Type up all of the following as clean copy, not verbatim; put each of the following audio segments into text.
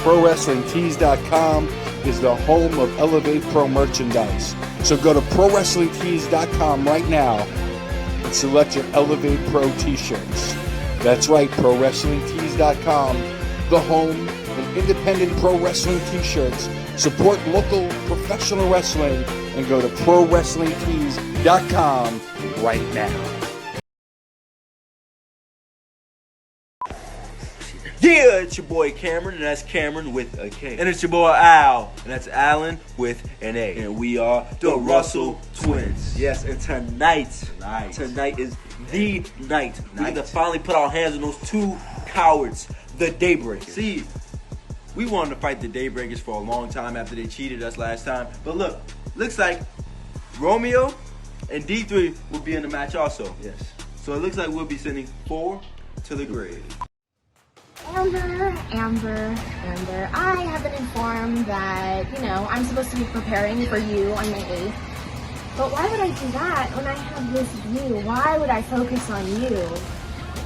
ProWrestlingTees.com is the home of Elev8 Pro merchandise. So go to ProWrestlingTees.com right now and select your Elev8 Pro t-shirts. That's right, ProWrestlingTees.com, the home of independent pro wrestling t-shirts. Support local professional wrestling and go to ProWrestlingTees.com right now. Yeah, it's your boy Cameron, and that's Cameron with a K. And it's your boy Al, and that's Alan with an A. And we are the Russell Twins. Yes, and tonight is the night. We get to finally put our hands on those two cowards, the Daybreakers. See, we wanted to fight the Daybreakers for a long time after they cheated us last time. But look, looks like Romeo and D3 will be in the match also. Yes. So it looks like we'll be sending 4 to the grave. Amber, I have been informed that, I'm supposed to be preparing for you on May 8th. But why would I do that when I have this view? Why would I focus on you?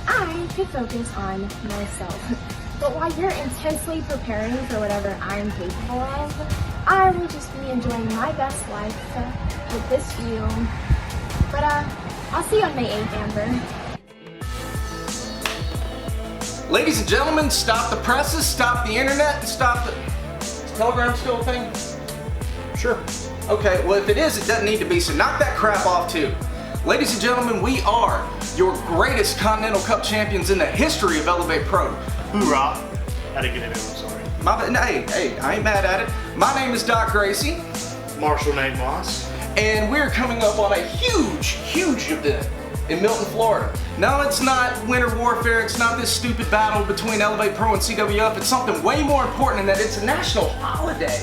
I could focus on myself. But while you're intensely preparing for whatever I'm capable of, I will just be enjoying my best life with this view. But I'll see you on May 8th, Amber. Ladies and gentlemen, stop the presses, stop the internet, and stop the... Is Telegram still a thing? Sure. Okay, well if it is, it doesn't need to be, so knock that crap off too. Ladies and gentlemen, we are your greatest Continental Cup champions in the history of Elev8 Pro. Hoorah. Had to get it in, I'm sorry. Hey, I ain't mad at it. My name is Doc Gracie. Marshall Nate Moss. And we're coming up on a huge event in Milton, Florida. No, it's not winter warfare, it's not this stupid battle between Elev8 Pro and CWF, it's something way more important in that it's a national holiday.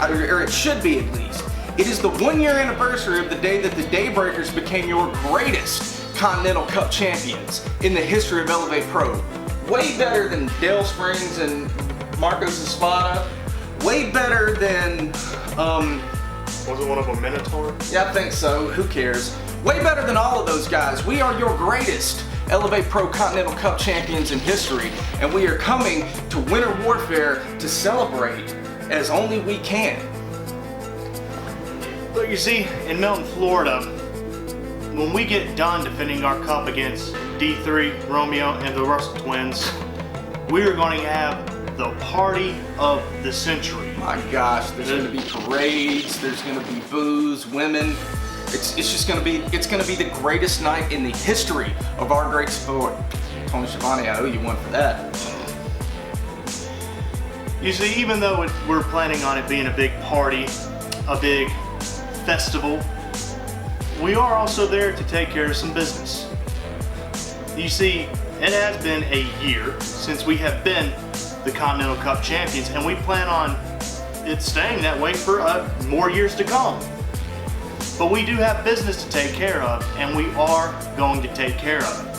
Or it should be at least. It is the 1-year anniversary of the day that the Daybreakers became your greatest Continental Cup champions in the history of Elev8 Pro. Way better than Dale Springs and Marcos Espada. Way better than, Was it one of them Minotaur? Yeah, I think so, who cares? Way better than all of those guys. We are your greatest Elev8 Pro Continental Cup champions in history, and we are coming to Winter Warfare to celebrate as only we can. Look, you see, in Milton, Florida, when we get done defending our cup against D3, Romeo, and the Russell Twins, we are going to have the party of the century. My gosh, there's going to be parades, there's going to be booze, women. It's just going to be, the greatest night in the history of our great sport. Tony Schiavone, I owe you one for that. You see, even though we're planning on it being a big party, a big festival, we are also there to take care of some business. You see, it has been a year since we have been the Continental Cup champions, and we plan on it staying that way for more years to come. But we do have business to take care of, and we are going to take care of it.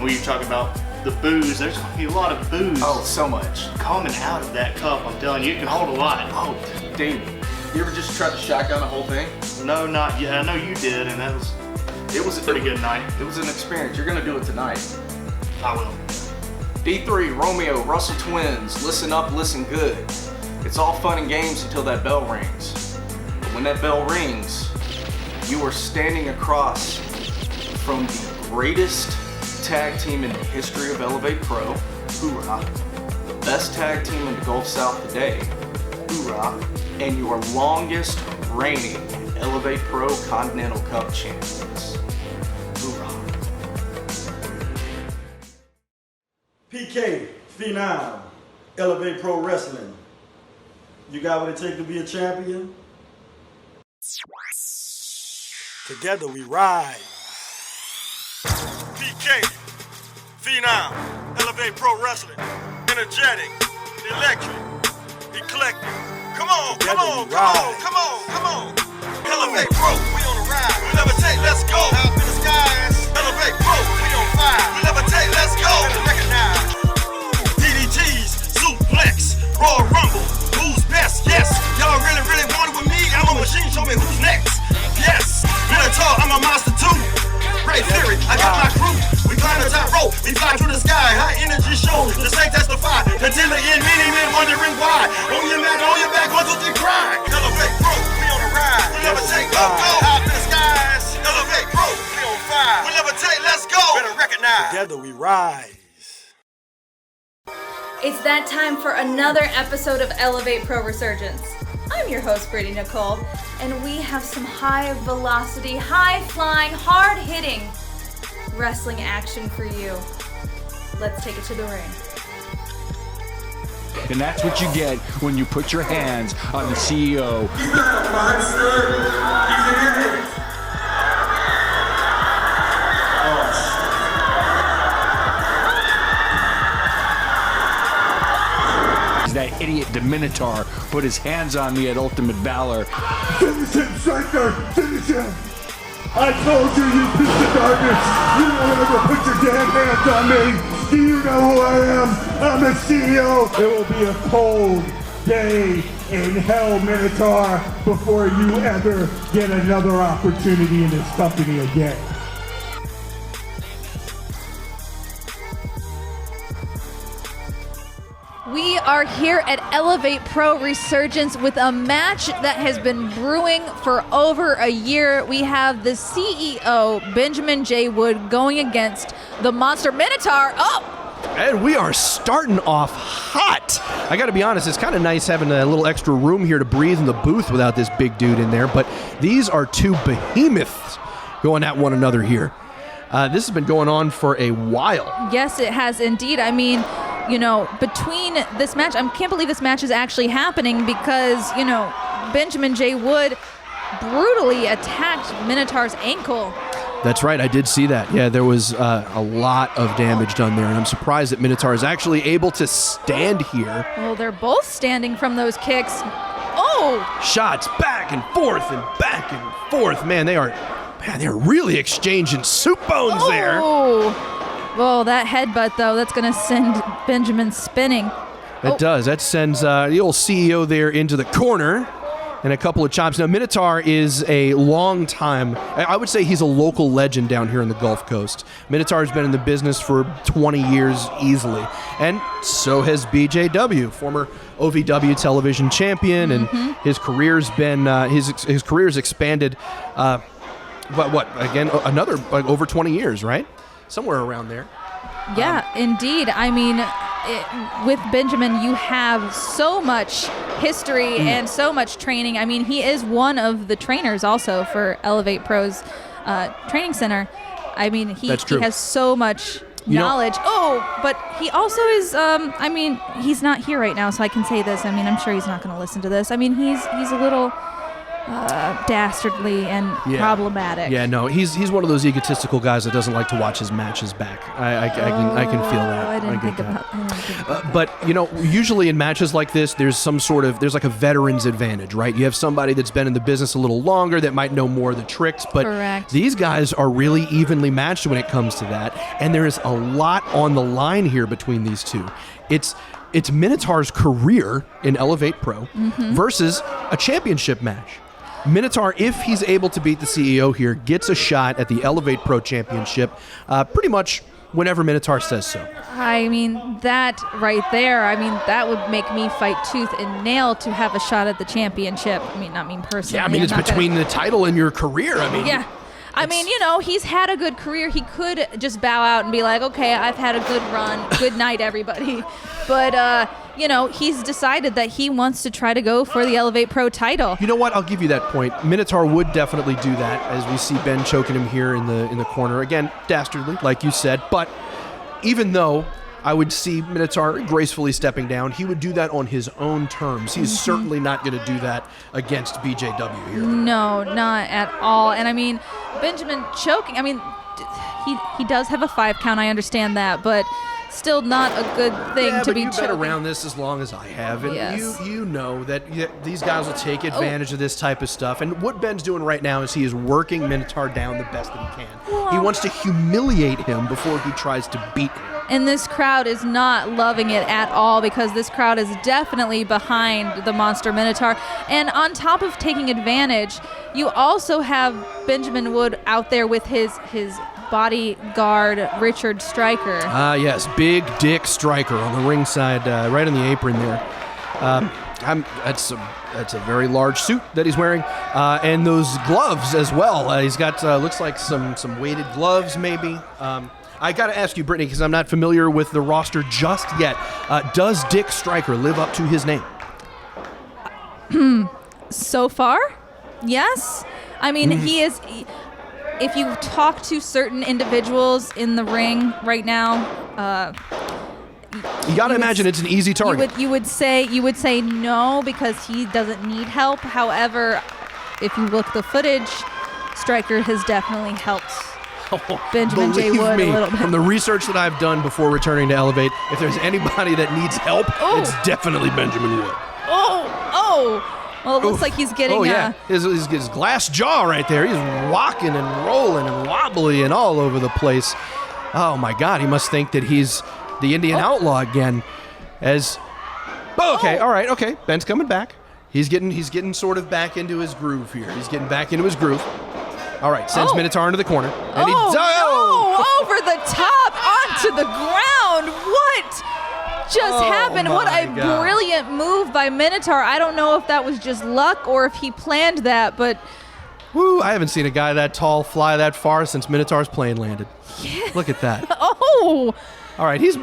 When you talk about the booze, there's going to be a lot of booze. Oh, so much. Coming out of that cup, I'm telling you, it can hold a lot. Oh, dude, you ever just tried to shotgun the whole thing? No, not yet. I know you did, and it was a pretty good night. It was an experience. You're going to do it tonight. I will. D3, Romeo, Russell Twins, listen up, listen good. It's all fun and games until that bell rings. But when that bell rings, you are standing across from the greatest tag team in the history of Elev8 Pro. Hoorah. The best tag team in the Gulf South today. Hoorah. And your longest reigning Elev8 Pro Continental Cup champions. Hoorah. PK, Phenom, Elev8 Pro Wrestling. You got what it takes to be a champion? Together we ride. PK, Phenom, Elev8 Pro Wrestling, energetic, electric, eclectic. Come on, come on, come on, come on, come on. Elev8 Pro, we on the ride. We levitate, let's go. Up in the skies. Elev8 Pro, we on fire. We levitate, let's go. Better recognize. DDTs, suplex, Royal Rumble. Who's best? Yes. Y'all really want it with me? I'm a machine. Show me who's next. Yes. Minotaur, I'm a monster too. Great theory, I got my crew. We climb the top rope, we fly through the sky. High energy show, the saints testify. Until again, many men wondering why. On your back, what's what you cry? Elevate Pro, we on a ride. We'll never take go out in the skies. Elevate Pro, we on fire. We'll never take, let's go. Better recognize. Together we rise. It's that time for another episode of Elevate Pro Resurgence. I'm your host, Brady Nicole, and we have some high velocity, high flying, hard hitting wrestling action for you. Let's take it to the ring. And that's what you get when you put your hands on the CEO. That idiot Minotaur put his hands on me at Ultimate Valor. Finish him, Striker! Finish him! I told you, you piece of garbage! You don't ever put your damn hands on me! Do you know who I am? I'm the CEO! It will be a cold day in hell, Minotaur, before you ever get another opportunity in this company again. We are here at Elevate Pro Resurgence with a match that has been brewing for over a year. We have the CEO, Benjamin J. Wood, going against the Monster Minotaur. And we are starting off hot. I got to be honest, it's kind of nice having a little extra room here to breathe in the booth without this big dude in there, but these are two behemoths going at one another here. This has been going on for a while. Yes, it has indeed. I mean, you know, between this match, I can't believe this match is actually happening because, you know, Benjamin J. Wood brutally attacked Minotaur's ankle. That's right, I did see that. Yeah, there was a lot of damage done there, and I'm surprised that Minotaur is actually able to stand here. Well, they're both standing from those kicks. Oh! Shots back and forth and back and forth. Man, they're really exchanging soup bones there. Oh! Well, that headbutt, though, that's going to send Benjamin spinning. It does. That sends the old CEO there into the corner and a couple of chops. Now, Minotaur is a long time, I would say he's a local legend down here in the Gulf Coast. Minotaur's been in the business for 20 years easily. And so has BJW, former OVW television champion, and his career's been, his career's expanded, again, another, over 20 years, right? Somewhere around there. Yeah, indeed. I mean, with Benjamin, you have so much history and so much training. I mean, he is one of the trainers also for Elevate Pro's training center. I mean, he has so much knowledge. But he also is, I mean, he's not here right now, so I can say this. I mean, I'm sure he's not going to listen to this. I mean, he's a little dastardly and problematic. Yeah, no, he's one of those egotistical guys that doesn't like to watch his matches back. I can feel that. I didn't think about that. But you know, usually in matches like this, there's like a veteran's advantage, right? You have somebody that's been in the business a little longer that might know more of the tricks. But Correct. These guys are really evenly matched when it comes to that, and there is a lot on the line here between these two. It's Minotaur's career in Elevate Pro versus a championship match. Minotaur, if he's able to beat the CEO here, gets a shot at the Elevate Pro Championship pretty much whenever Minotaur says so. I mean, that right there, I mean, that would make me fight tooth and nail to have a shot at the championship. I mean, not me personally. Yeah, I mean, it's between the title and your career. I mean, yeah. I mean, you know, he's had a good career. He could just bow out and be like, okay, I've had a good run. Good night, everybody. But, you know, he's decided that he wants to try to go for the Elevate Pro title. You know what? I'll give you that point. Minotaur would definitely do that, as we see Ben choking him here in the corner. Again, dastardly, like you said. But even though I would see Minotaur gracefully stepping down, he would do that on his own terms. He's certainly not going to do that against BJW here. No, not at all. And I mean, Benjamin choking, I mean, he does have a 5 count, I understand that, but still not a good thing to be choking. You've been around this as long as I have, and yes. you know that these guys will take advantage of this type of stuff. And what Ben's doing right now is he is working Minotaur down the best that he can. He wants to humiliate him before he tries to beat him. And this crowd is not loving it at all because this crowd is definitely behind the Monster Minotaur. And on top of taking advantage, you also have Benjamin Wood out there with his bodyguard, Richard Stryker. Yes, Big Dick Stryker on the ringside, right on the apron there. That's a very large suit that he's wearing, and those gloves as well. He's got looks like some weighted gloves maybe. I got to ask you, Brittany, because I'm not familiar with the roster just yet. Does Dick Stryker live up to his name? So far, yes. I mean, he is. If you talk to certain individuals in the ring right now, you got to imagine it's an easy target. You would say no because he doesn't need help. However, if you look at the footage, Stryker has definitely helped Benjamin J. Wood a little bit. From the research that I've done before returning to Elev8, if there's anybody that needs help, it's definitely Benjamin Wood. Well, it looks like he's getting... his glass jaw right there. He's walking and rolling and wobbly and all over the place. Oh, my God. He must think that he's the Indian outlaw again. All right, okay. Ben's coming back. He's getting sort of back into his groove here. He's getting back into his groove. All right, sends Minotaur into the corner. And over the top, onto the ground. What just happened? What a brilliant move by Minotaur. I don't know if that was just luck or if he planned that, but... Woo, I haven't seen a guy that tall fly that far since Minotaur's plane landed. Yeah. Look at that. All right, he's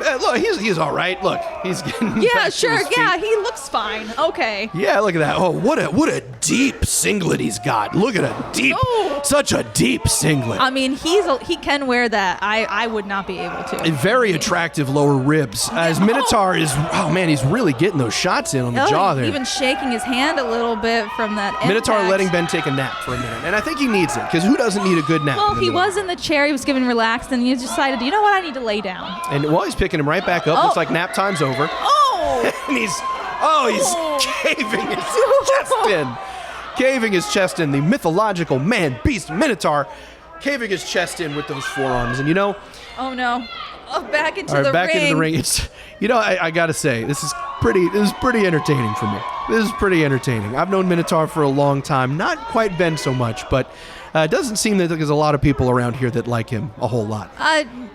all right. Look, he's getting back to his feet. Yeah, he looks fine. Okay. Yeah, look at that. Oh, what a deep singlet he's got. Look at such a deep singlet. I mean, he can wear that. I would not be able to. Very attractive lower ribs. As Minotaur is, he's really getting those shots in on the jaw there. Even shaking his hand a little bit from that impact. Minotaur letting Ben take a nap for a minute, and I think he needs it because who doesn't need a good nap? Well, he was in the chair. He was getting relaxed, and he decided, you know what? I need to lay down. And he's picking him right back up. Looks like nap time's over. And he's caving his chest in. Caving his chest in. The mythological man beast Minotaur caving his chest in with those forearms. And oh no. Back into the ring. Back into the ring. It's I gotta say, this is pretty entertaining for me. This is pretty entertaining. I've known Minotaur for a long time. Not quite Ben so much, but it doesn't seem that there's a lot of people around here that like him a whole lot.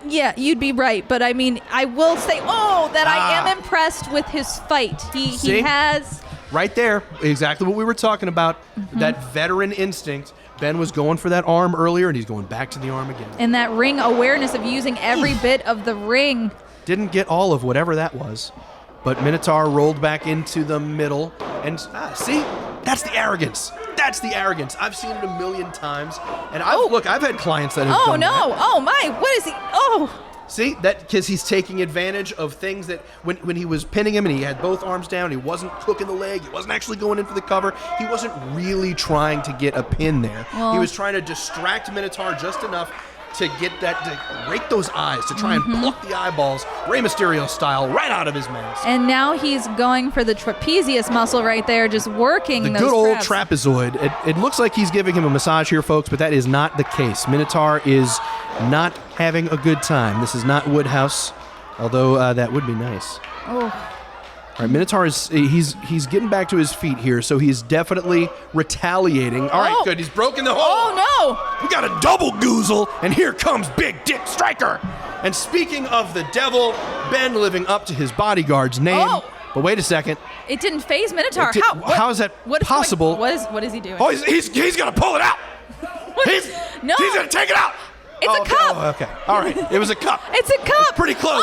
Yeah, you'd be right. But I mean, I will say, that I am impressed with his fight. He has... Right there, exactly what we were talking about. That veteran instinct. Ben was going for that arm earlier, and he's going back to the arm again. And that ring awareness of using every bit of the ring. Didn't get all of whatever that was. But Minotaur rolled back into the middle. And see? That's the arrogance. That's the arrogance. I've seen it a million times. And I've had clients that have done that. Oh my, what is he? See, that because he's taking advantage of things that when he was pinning him and he had both arms down, he wasn't cooking the leg, he wasn't actually going in for the cover, he wasn't really trying to get a pin there. He was trying to distract Minotaur just enough to get that, to rake those eyes, to try and pluck the eyeballs, Rey Mysterio style, right out of his mask. And now he's going for the trapezius muscle right there, just working the those good old traps. trapezoid. It looks like he's giving him a massage here, folks, but that is not the case. Minotaur is not having a good time. This is not Woodhouse, although that would be nice. All right, Minotaur he's getting back to his feet here, so he's definitely retaliating. All right, good. He's broken the hold. Oh, no. We got a double goozle, and here comes Big Dick Stryker. And speaking of the devil, Ben living up to his bodyguard's name. But wait a second. It didn't phase Minotaur. How is that possible? What is he doing? Oh, he's going to pull it out. He's going to take it out. It's a cup. Okay. All right. It was a cup. It's a cup. It's pretty close.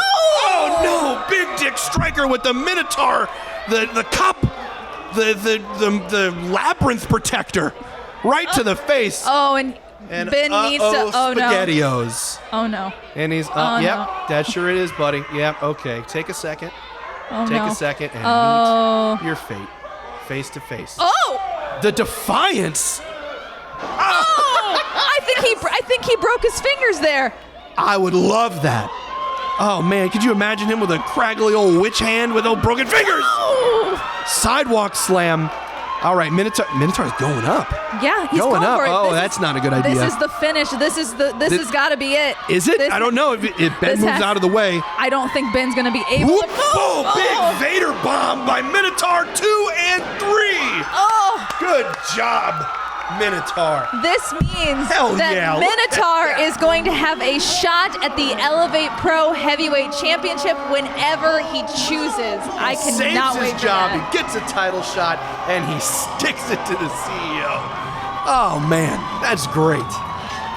Oh no! Big Dick Stryker with the Minotaur, the cup, the labyrinth protector, right to the face. And Ben needs to. Oh no! SpaghettiOs. Oh no! And he's. That sure it is, buddy. Yep. Okay. Take a second. Take a second and meet your fate, face to face. The defiance. I think he broke his fingers there. I would love that. Oh man, could you imagine him with a craggly old witch hand with old broken fingers? Sidewalk slam. All right, Minotaur's going up. Yeah, he's going up. for it. Oh, that's not a good idea. This is the finish. This has got to be it. Is it? I don't know. If Ben moves out of the way. I don't think Ben's going to be able to move. Oh, big Vader bomb by Minotaur 2 and 3. Oh. Good job, Minotaur. This means that Minotaur is going to have a shot at the Elevate Pro Heavyweight Championship whenever he chooses. I cannot wait for job. that. He gets a title shot, and he sticks it to the CEO. Oh, man, that's great.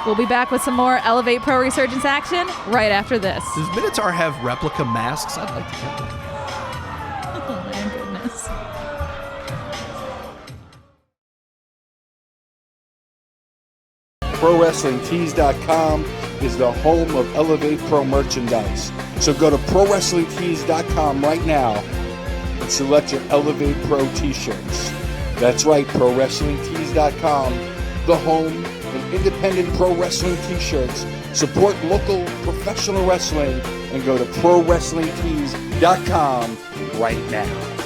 We'll be back with some more Elevate Pro Resurgence action right after this. Does Minotaur have replica masks? I'd like to get them. Oh, my goodness. ProWrestlingTees.com is the home of Elevate Pro merchandise. So go to ProWrestlingTees.com right now and select your Elevate Pro t-shirts. That's right, ProWrestlingTees.com, the home of independent pro wrestling t-shirts. Support local professional wrestling and go to ProWrestlingTees.com right now.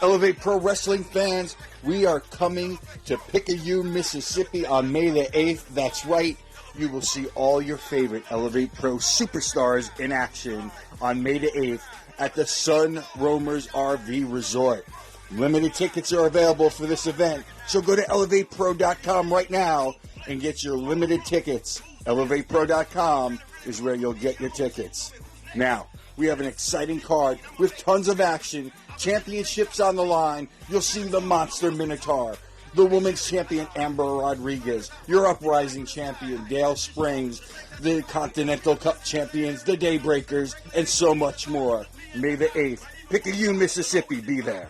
Elevate Pro Wrestling fans, we are coming to Picayune, Mississippi on May the 8th. That's right, you will see all your favorite Elevate Pro superstars in action on May the 8th at the Sun Roamers RV Resort. Limited tickets are available for this event, so go to ElevatePro.com right now and get your limited tickets. ElevatePro.com is where you'll get your tickets. Now, we have an exciting card with tons of action, championships on the line. You'll see the Monster Minotaur, the Women's Champion Amber Rodriguez, your Uprising Champion Dale Springs, the Continental Cup Champions, the Daybreakers, and so much more. May the 8th, Picayune, Mississippi, be there.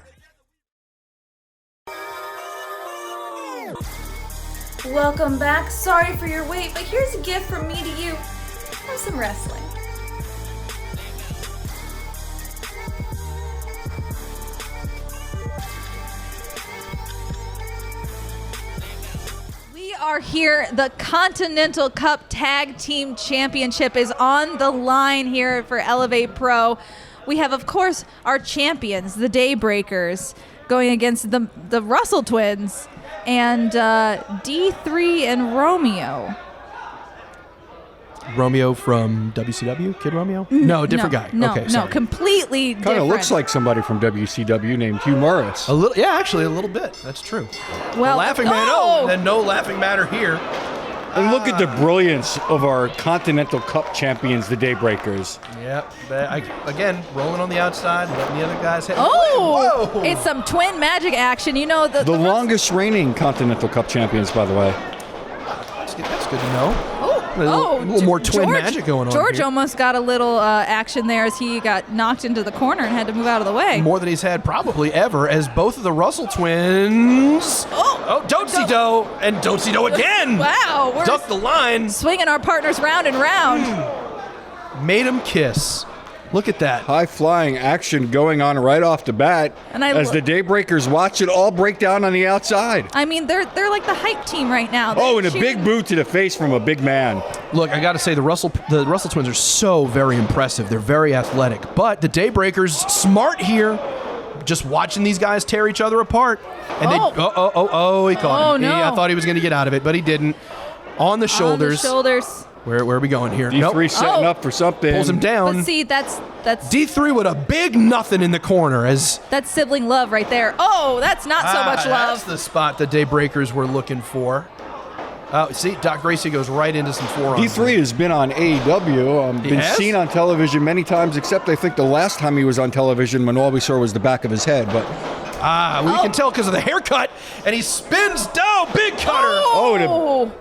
Welcome back. Sorry for your wait, but here's a gift from me to you. Have some wrestling. We are here. The Continental Cup Tag Team Championship is on the line here for Elevate Pro. We have, of course, our champions, the Daybreakers, going against the Russell Twins and D3 and Romeo. Romeo from WCW? Kid Romeo? No, different guy. No, okay, no, sorry. completely Kind different. of looks like somebody from WCW named Hugh Morris. A little, yeah, actually a little bit. That's true. Well, the laughing man. Oh, and no laughing matter here. And look at the brilliance of our Continental Cup champions, the Daybreakers. Yep. Again, rolling on the outside, letting the other guys hit. Oh, whoa! It's some twin magic action. You know The longest reigning Continental Cup champions, by the way. That's good to know. A Oh, little more twin magic going on George here. almost got a little action there as he got knocked into the corner and had to move out of the way. More than he's had probably ever, as both of the Russell twins. Oh, Don't-see-do, and Don't-see-do again. Wow, we're Duck the line. swinging our partners round and round. Made him kiss. Look at that. High-flying action going on right off the bat And I as the Daybreakers watch it all break down on the outside. I mean, they're like the hype team right now. Oh, and a big boot to the face from a big man. Look, I got to say, the Russell twins are so very impressive. They're very athletic. But the Daybreakers, smart here, just watching these guys tear each other apart. And he caught him. no. I thought he was going to get out of it, but he didn't. On the shoulders. On the shoulders. Where are we going here? D3 setting up for something. Pulls him down. But see, that's D3 with a big nothing in the corner as that's sibling love right there. Oh, that's not so much That's love. the spot the Daybreakers were looking for. See, Doc Gracie goes right into some forearms. D3 has been on AEW, been seen on television many times, except I think the last time he was on television when all we saw was the back of his head. But we can tell because of the haircut, and he spins down, big cutter.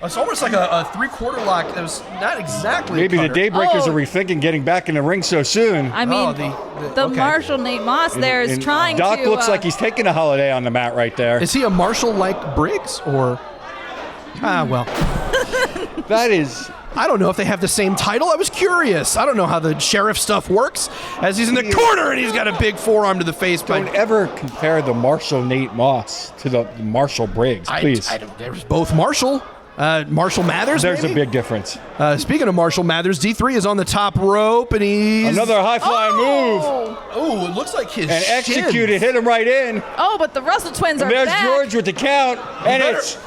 It's almost like a three-quarter lock. That was not exactly. Maybe the Daybreakers Oh. are rethinking getting back in the ring so soon. I mean, the okay. Marshall Nate Moss there is trying Doc to. looks like he's taking a holiday on the mat right there. Is he a Marshall like Briggs or? Well. That is I don't know if they have the same title. I was curious. I don't know how the sheriff stuff works. As he's in the corner and he's got a big forearm to the face. Don't ever compare the Marshall Nate Moss to the Marshall Briggs, please. There's both Marshall. Marshall Mathers, There's maybe? a big difference. Speaking of Marshall Mathers, D3 is on the top rope, and he's... Another high-flying move. Oh, it looks like his And executed, hit him right in. Oh, but the Russell twins are And there's back. George with the count, and it's...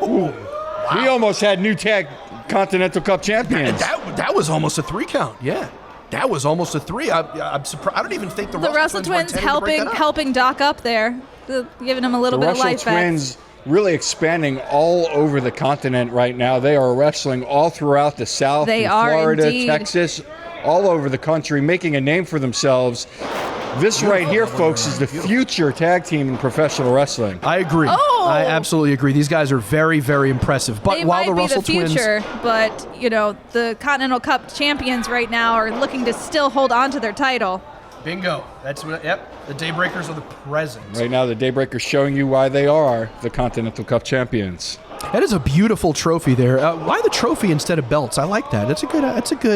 Ooh. We almost had new tag Continental Cup champions. That was almost a 3 count, yeah. That was almost a 3. I'm surprised. I don't even think the Russell twins helping Doc up there, giving him a little bit of life back. The Russell twins really expanding all over the continent right now. They are wrestling all throughout the South, They in are Florida, indeed. Texas, all over the country, making a name for themselves. This right here, folks, is the future tag team in professional wrestling. I agree. Oh! I absolutely agree. These guys are very, very impressive. But They while might the Russell be the future, but the Continental Cup champions right now are looking to still hold on to their title. Bingo. That's what. Yep. The Daybreakers are the present. Right now, the Daybreakers showing you why they are the Continental Cup champions. That is a beautiful trophy there. Why the trophy instead of belts? I like that. It's a good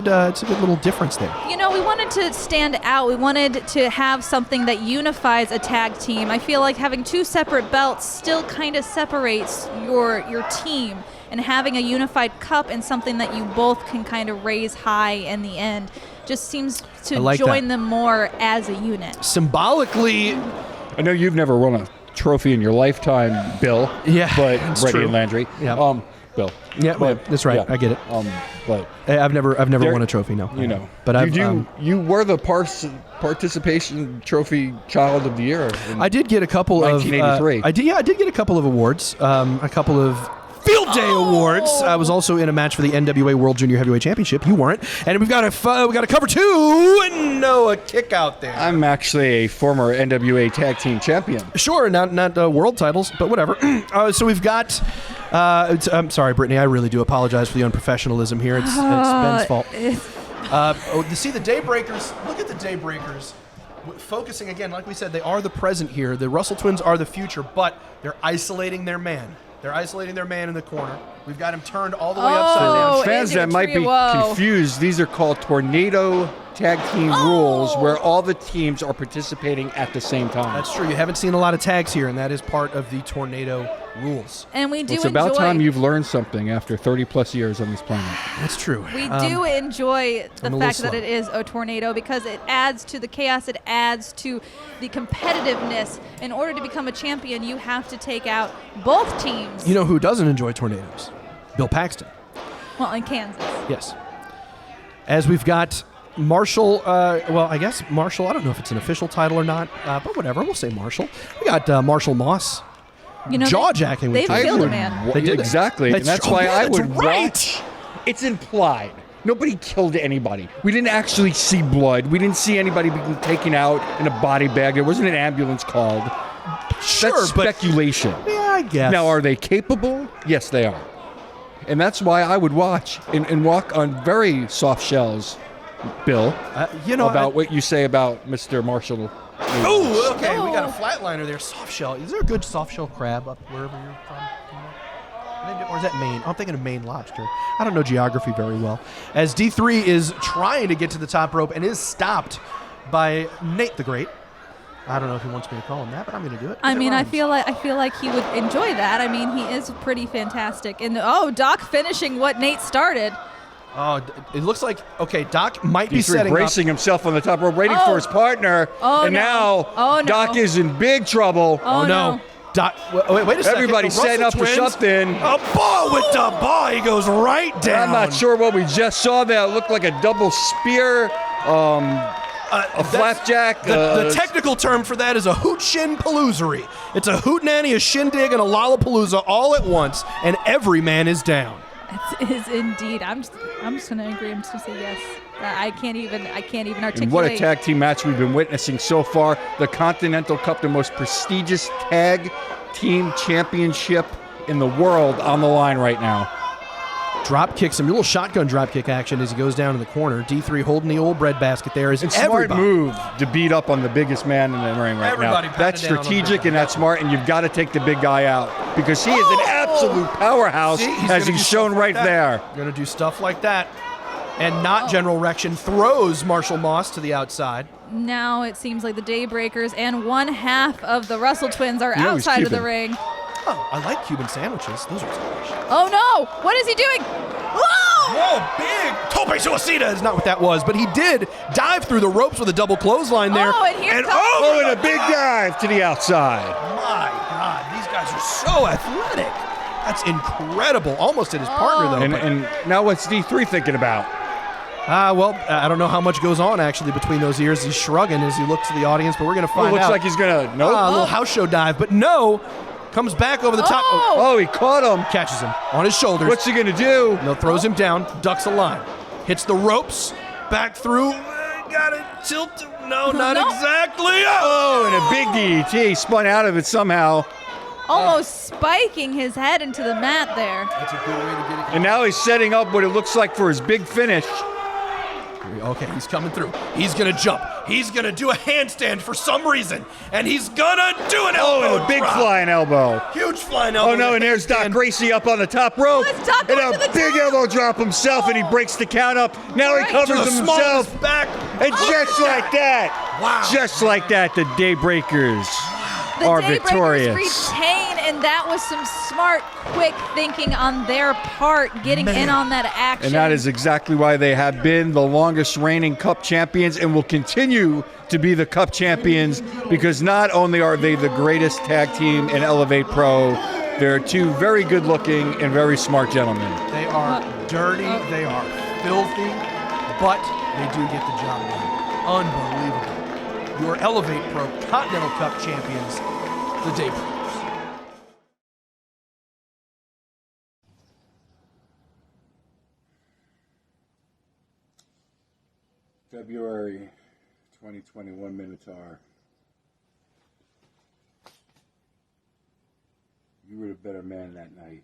little difference there. We wanted to stand out. We wanted to have something that unifies a tag team. I feel like having 2 separate belts still kind of separates your team, and having a unified cup and something that you both can kind of raise high in the end just seems to join them more as a unit. Symbolically, I know you've never won a trophy in your lifetime, Bill. Yeah, but that's Brady true. and Landry. Yeah. Bill. Yeah, that's right. Yeah. I get it. But I've never won a trophy. No. But you were the participation trophy child of the year. I did get a couple 1983. I did get a couple of awards. A couple of Field Day awards. I was also in a match for the NWA World Junior Heavyweight Championship. You weren't. And we've got a cover 2 and a kick out there. I'm actually a former NWA Tag Team Champion. Sure, not world titles, but whatever. So we've got. I'm sorry, Brittany. I really do apologize for the unprofessionalism here. It's Ben's fault. See the Daybreakers. Look at the Daybreakers. Focusing again, like we said, they are the present here. The Russell twins are the future, but they're isolating their man. They're isolating their man in the corner. We've got him turned all the way upside down. Fans that might be confused, these are called Tornado Tag Team rules, where all the teams are participating at the same time. That's true. You haven't seen a lot of tags here, and that is part of the Tornado rules. And we do It's about time you've learned something after 30-plus years on this planet. That's true. We do enjoy the I'm a fact little that it is a tornado because it adds to the chaos. It adds to the competitiveness. In order to become a champion, you have to take out both teams. You know who doesn't enjoy tornadoes? Bill Paxton. Well, in Kansas. Yes. As we've got Marshall, I guess Marshall, I don't know if it's an official title or not, but whatever, we'll say Marshall. We got Marshall Moss. Jaw-jacking with They've killed a man. They did exactly. That. And that's why I would right. watch. It's implied. Nobody killed anybody. We didn't actually see blood. We didn't see anybody being taken out in a body bag. There wasn't an ambulance called. Sure, that's speculation. Yeah, I guess. Now, are they capable? Yes, they are. And that's why I would watch and walk on very soft shells, Bill, about what you say about Mr. Marshall. Oh, okay. We got a flatliner there. Soft shell. Is there a good soft shell crab up wherever you're from? Or is that Maine? I'm thinking of Maine lobster. I don't know geography very well. As D3 is trying to get to the top rope and is stopped by Nate the Great. I don't know if he wants me to call him that, but I'm going to do it. I feel like he would enjoy that. I mean, he is pretty fantastic. And Doc finishing what Nate started. Oh, it looks like Doc might be setting bracing himself on the top rope, waiting for his partner. Now Doc is in big trouble. Oh no. Doc, wait a second. Everybody's setting up for something. A ball with the ball. He goes right down. I'm not sure what we just saw there. It looked like a double spear, a flapjack. The technical term for that is a hoot shin paloozery. It's a hootenanny, a shindig, and a lollapalooza all at once, and every man is down. It is indeed. I'm just gonna agree. I'm just gonna say yes. I can't even articulate. And what a tag team match we've been witnessing so far. The Continental Cup, the most prestigious tag team championship in the world, on the line right now. Drop kicks him, a little shotgun drop kick action as he goes down in the corner. D3 holding the old breadbasket there. Is It's a smart move to beat up on the biggest man in the ring right now. That's strategic and that's smart, and you've got to take the big guy out because he is an absolute powerhouse, as he's shown right there. Going to do stuff like that. And not General Rection throws Marshall Moss to the outside. Now it seems like the Daybreakers and one half of the Russell twins are outside of the ring. Oh, I like Cuban sandwiches. Those are delicious. Oh no! What is he doing? Whoa! Whoa, big tope suicida is not what that was, but he did dive through the ropes with a double clothesline there. Oh, and here comes and a big dive to the outside. My God, these guys are so athletic. That's incredible. Almost hit his partner, though. And now what's D3 thinking about? Well, I don't know how much goes on, actually, between those ears. He's shrugging as he looks to the audience, but we're going to find out. Looks like he's going to, a little house show dive, but no. Comes back over the top. Oh, he caught him. Catches him on his shoulders. What's he going to do? No, throws him down, ducks a line. Hits the ropes, back through. Got it tilted. No, not exactly. Oh, and a big DDT. Spun out of it somehow. Almost spiking his head into the mat there. That's a good way to get it. And now he's setting up what it looks like for his big finish. Okay, he's coming through. He's going to jump. He's going to do a handstand for some reason. And he's going to do an elbow and a big drop. flying elbow. Huge flying elbow. Oh, no, and there's Doc Gracie up on the top rope. Doc and a big elbow drop himself, and he breaks the count up. Now he covers himself. Back. And just like that. Wow. Just like that, the Daybreakers are victorious. Retain, and that was some smart, quick thinking on their part, getting in on that action. And that is exactly why they have been the longest reigning Cup champions and will continue to be the Cup champions, because not only are they the greatest tag team in Elev8 Pro, they're two very good-looking and very smart gentlemen. They are dirty, they are filthy, but they do get the job done. Unbelievable. Your Elev8 Pro Continental Cup champions, the Daybreakers. February 2021 Minotaur. You were the better man that night.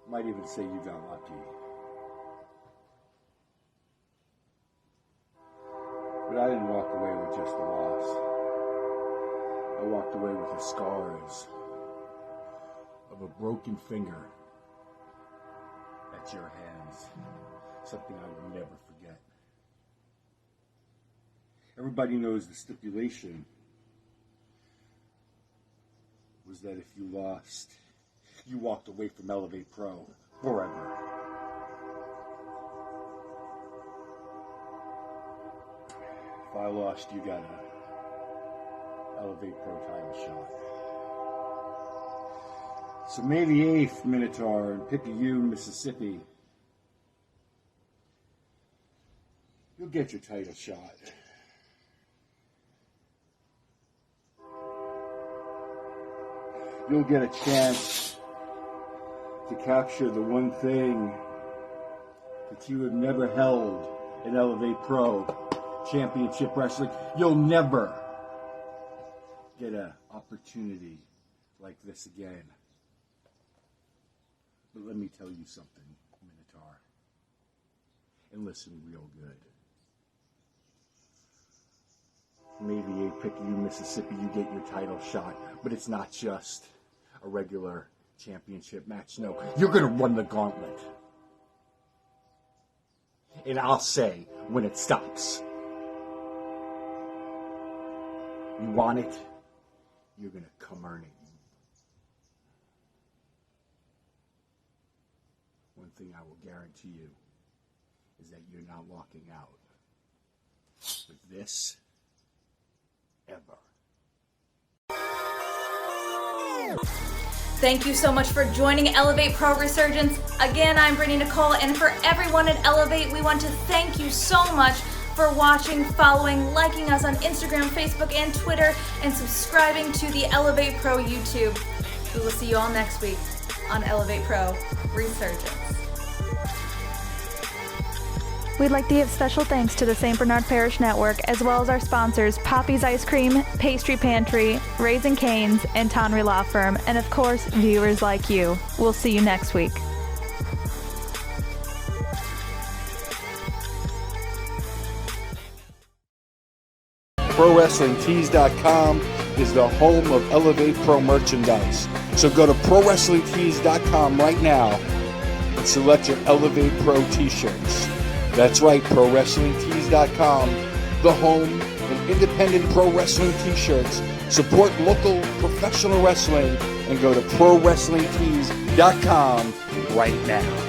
Might even say you got lucky. But I didn't walk away with just a loss. I walked away with the scars of a broken finger at your hands. Something I will never forget. Everybody knows the stipulation was that if you lost, you walked away from Elev8 Pro forever. If I lost, you got a Elev8 Pro title shot. So May the 8th, Minotaur, in Picayune, Mississippi, you'll get your title shot. You'll get a chance to capture the one thing that you have never held in Elev8 Pro Championship Wrestling. You'll never get an opportunity like this again. But let me tell you something, Minotaur, and listen real good. May the 8th, Picayune, Mississippi, you get your title shot, but it's not just a regular championship match. No, you're going to run the gauntlet. And I'll say when it stops. You want it, you're going to come earn it. One thing I will guarantee you is that you're not walking out with this ever. Thank you so much for joining Elev8 Pro Resurgence. Again, I'm Brittany Nicole, and for everyone at Elev8, we want to thank you so much for watching, following, liking us on Instagram, Facebook, and Twitter, and subscribing to the Elev8 Pro YouTube. We will see you all next week on Elev8 Pro Resurgence. We'd like to give special thanks to the St. Bernard Parish Network, as well as our sponsors, Poppy's Ice Cream, Pastry Pantry, Raising Cane's, and Tonry Law Firm, and of course, viewers like you. We'll see you next week. ProWrestlingTees.com is the home of Elev8 Pro merchandise. So go to ProWrestlingTees.com right now and select your Elev8 Pro t-shirts. That's right, ProWrestlingTees.com, the home of independent pro wrestling t-shirts. Support local professional wrestling and go to ProWrestlingTees.com right now.